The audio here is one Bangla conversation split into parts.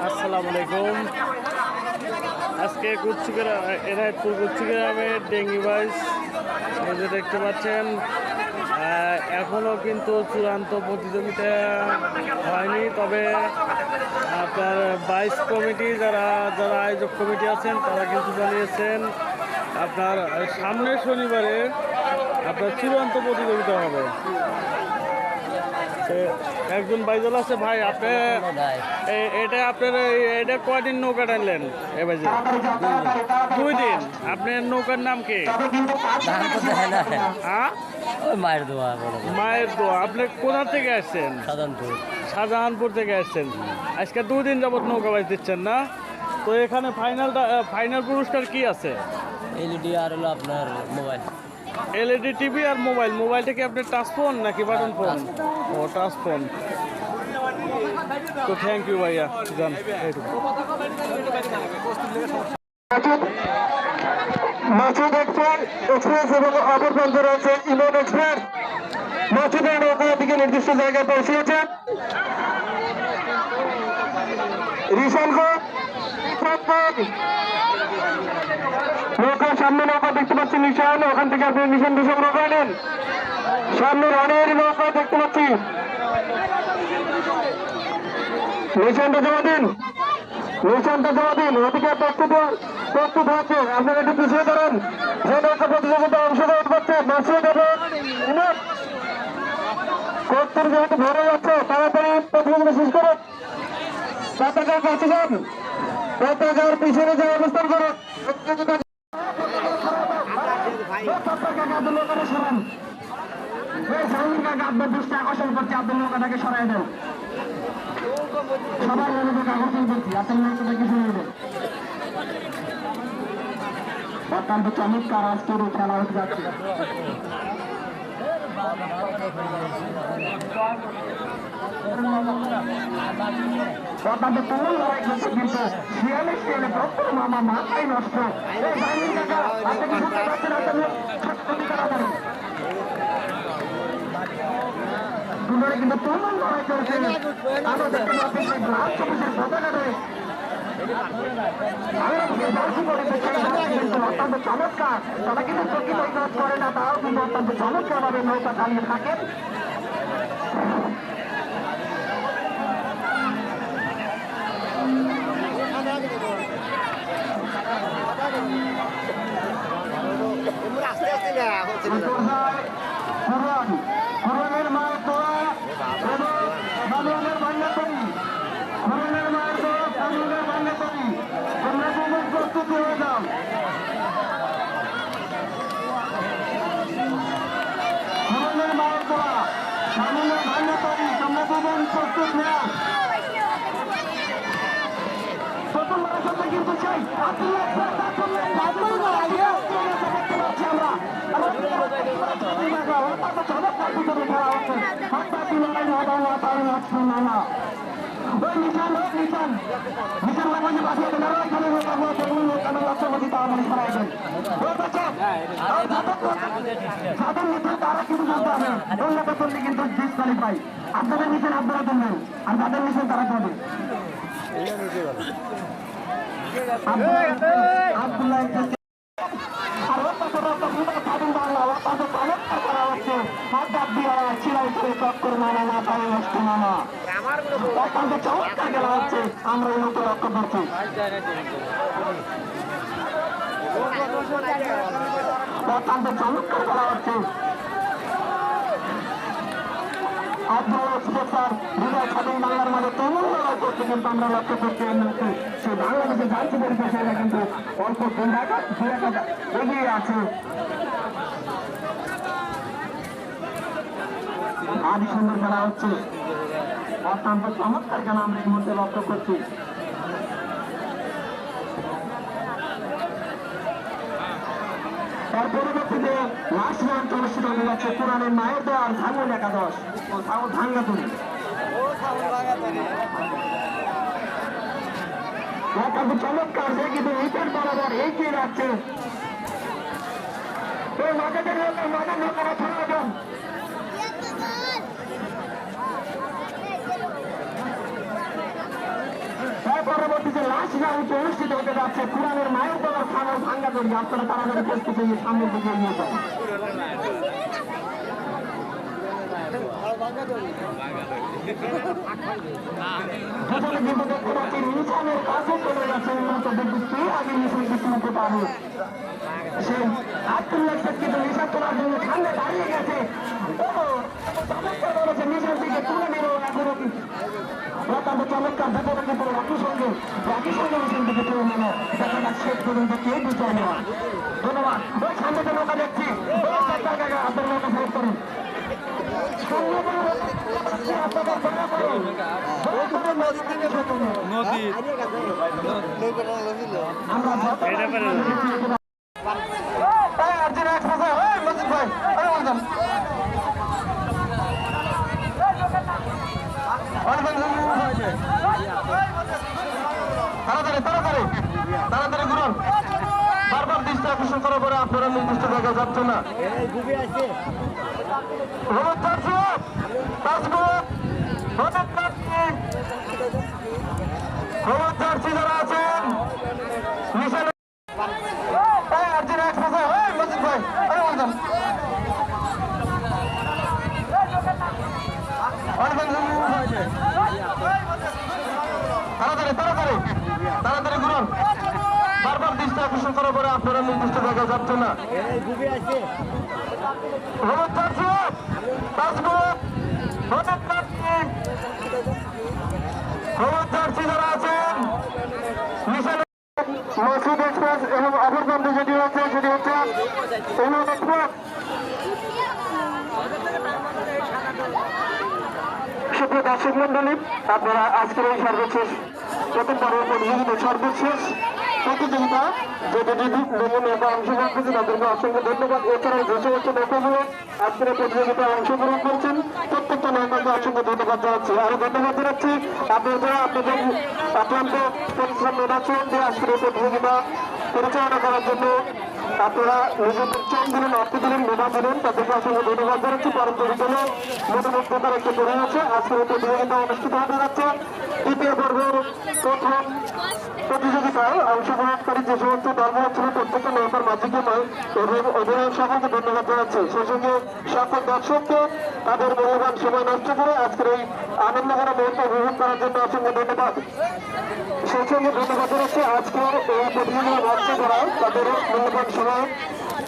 আসসালামু আলাইকুম। আজকে এনায়তপুর গুচ্ছিগ্রামের ডেঙ্গি বাইস যে দেখতে পাচ্ছেন, এখনও কিন্তু চূড়ান্ত প্রতিযোগিতা হয়নি। তবে আপনার বাইস কমিটি যারা আয়োজক কমিটি আছেন তারা কিন্তু জানিয়েছেন আপনার সামনের শনিবারে আপনার চূড়ান্ত প্রতিযোগিতা হবে। একজন বাইজল আছে ভাই, আপনি এটা কয়দিন নৌকা টানলেন এবার? 2 দিন। আপনার নৌকার নাম কি? হ্যাঁ, মায়ের দোয়া। মায়ের দোয়া। আপনি কোথা থেকে আসছেন? শাহজাহানপুর থেকে আসছেন। আজকে 2 দিন যাবত নৌকা বাইজ দিচ্ছেন না? তো এখানে ফাইনাল পুরস্কার কি আছে? এলইডি আর হলো আপনার মোবাইল। এলইডি টিভি আর মোবাইল। মোবাইলটা কি আপনার টাচ ফোন নাকি বাটন ফোন? ও, টাচ ফোন। তো থ্যাংক ইউ ভাইয়া, যান। মাসুদ এক্সপ্রেস এবং অপর প্রান্তে রয়েছে ইমন এক্সপ্রেস। মাসুদের নৌকা দিকে নির্দিষ্ট জায়গায় পৌঁছেছেন। নৌকার সামনে নৌকা দেখতে পাচ্ছি নিশান, ওখান থেকে আপনি নিশানটা সংগ্রহ করে নেন। সামনে রনের নৌকা দেখতে পাচ্ছি, নিশানটা জমা দিন। ওদিকে প্রস্তুত হচ্ছে। আপনারা একটু পিছিয়ে ধরেন। যে নৌকা প্রতিযোগিতা অংশগ্রহণ করছে মাসুদ এবং কর্তৃক যেহেতু ভরে যাচ্ছে, তাড়াতাড়ি প্রতিযোগিতা শেষ করুন। পতাকার কাছে যান, পতাকার পিছনে যে অবস্থান করুন। আকর্ষণ করছে, আপনার নৌকাটাকে সরাই দেন। সবাই নৌকাকে আকর্ষণ করছি, আপনার নৌকাটাকে সরিয়ে দেন। অত্যন্ত চমৎকার আজকের এই খেলা হতে যাচ্ছে। অত্যন্ত তুমুল লড়াই করছে, কিন্তু শিয়ালে প্রথম আমার মাথায় নষ্ট। কিন্তু তুমুল লড়াই চলছে। আমরা দেখতে পাচ্ছি লাল সবুজের পতাকা ধরে অত্যন্ত চমৎকার। তারা কিন্তু চকিত কাজ করে না, তারাও কিন্তু অত্যন্ত চমৎকার ভাবে নৌকা চালিয়ে থাকেন। কুরআনের মায়ের দোয়া এবং বাবুলের বান্না করি, কুরআনের মায়ের দোয়া বাবুলের বান্না করি। তোমরা দুজন প্রস্তুত হয়ে যাও। কুরআনের মায়ের দোয়া বাবুলের বান্না করি, তোমরা দুজন প্রস্তুত নাও। প্রথম সাথে কিন্তু চাই কিন্তু ডিসকালিফাই। আপনাদের নিচে আপনারা তুলবেন, আর যাদের নিচে তারা করবে। আমরা এই মতো লক্ষ্য করছি। অত্যন্ত চমৎকার করা হচ্ছে। বাংলার মাঝে তেমন লড়াই করছে, কিন্তু আমরা লক্ষ্য করছি সে বাংলাদেশে যাচ্ছে পরিবেশে কিন্তু অল্প এগিয়ে আছে। আদি সুন্দর খেলা হচ্ছে, অত্যন্ত চমৎকার খেলা আমরা এই মধ্যে লক্ষ্য করছি। তার পরবর্তীতে লাস্ট রাউন্ড অনুষ্ঠিত হয়ে যাচ্ছে কোরআনের মায়ের দোয়া আর ভাঙন একাদশ ও ভাঙ্গাতুরি। চমৎকার, সে কিন্তু উইকেট বরাবর এগিয়ে যাচ্ছে। মাঝে নৌকারা ছড়া দেন। পরবর্তীতে লাশ রাউন্ড অনুষ্ঠিত হতে যাচ্ছে কোরআনের মায়ের দলের খানার ভাঙ্গা করি আপনারা তাড়াতাড়ি প্রস্তুতি নিয়ে সামনের দিকে এগিয়ে যান। যেখানে কিন্তু দেখতে পাচ্ছি মিশনের কাছে চলে যাচ্ছে উন্নত দেখবি কে আগে মিশনকে তুলতে পারবে। সে আব্দুল্লাহ কিন্তু মিশন তোলার জন্য সামনে দাঁড়িয়ে গেছে। চমৎকার বলেছে মিশন থেকে তুলে নেব এখনো কি অত্যন্ত চমৎকার দুপুরে কিন্তু একই সঙ্গে মিশন থেকে তুলে নেব দেখা যাক শেষ পর্যন্ত কে বিচার নেওয়া। ধন্যবাদ। ওই সামনে তো নৌকা দেখছি আপনার নৌকা ফেরত করুন। তাড়াতাড়ি করুন। বারবার দৃষ্টি আকর্ষণ করার পরে আপনারা নির্দিষ্ট জায়গায় যাচ্ছে না। যারা আছেন তাড়াতাড়ি করুন। বারবার দৃষ্টি আকর্ষণ করার পরে আপনারা নির্দিষ্ট জায়গায় যাচ্ছে না। যারা আছেন মসজিদ এক্সপ্রেস এবং অপরপন্থী যেটি হচ্ছে সুপ্রিয় দর্শক মন্ডলী, আপনারা আজকের এই সর্বশেষ প্রথম পর্বের প্রতিযোগিতা সর্বশেষ প্রতিযোগিতা যেটি নৌকা অংশগ্রহণ করছে তাদেরকে অসংখ্য ধন্যবাদ। এছাড়াও যে সমস্ত নৌকাগুলো আজকের প্রতিযোগিতায় অংশগ্রহণ করছেন প্রত্যেকটা নৌকাকে অসংখ্য ধন্যবাদ জানাচ্ছি। আরো ধন্যবাদ জানাচ্ছি আপনারা যারা আপনাদের অত্যন্ত পরিশ্রম মেধাচ্ছেন যে আজকের এই প্রতিযোগিতা পরিচালনা করার জন্য আপনারা নিজেদের চোখ দিলেন, অর্থ দিলেন, মেধা দিলেন, তাদেরকে অসংখ্য ধন্যবাদ জানাচ্ছি। পরবর্তী জন্য মোটামুটি তার একটি পড়ে আছে আজকের এই প্রতিযোগিতা অনুষ্ঠিত হতে যাচ্ছে। দ্বিতীয় পর্বের প্রথম প্রতিযোগিতায় অংশগ্রহণকারী যে সমস্ত দল ছিল প্রত্যেকটা নৌকার মাঝিকে এবং অধিনায়ক সকলকে ধন্যবাদ জানাচ্ছি। সেই সঙ্গে সকল দর্শককে তাদের মূল্যবান সময় নষ্ট করে আজকের এই আনন্দকর মুহূর্ত উপভোগ করার জন্য অসংখ্য ধন্যবাদ। সেই সঙ্গে ধন্যবাদ জানাচ্ছি আজকের এই প্রতিযোগিতা মঞ্চে যারা তাদের মূল্যবান সময়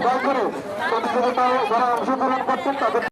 ব্যয় করে প্রতিযোগিতায় যারা অংশগ্রহণ করছেন তাদের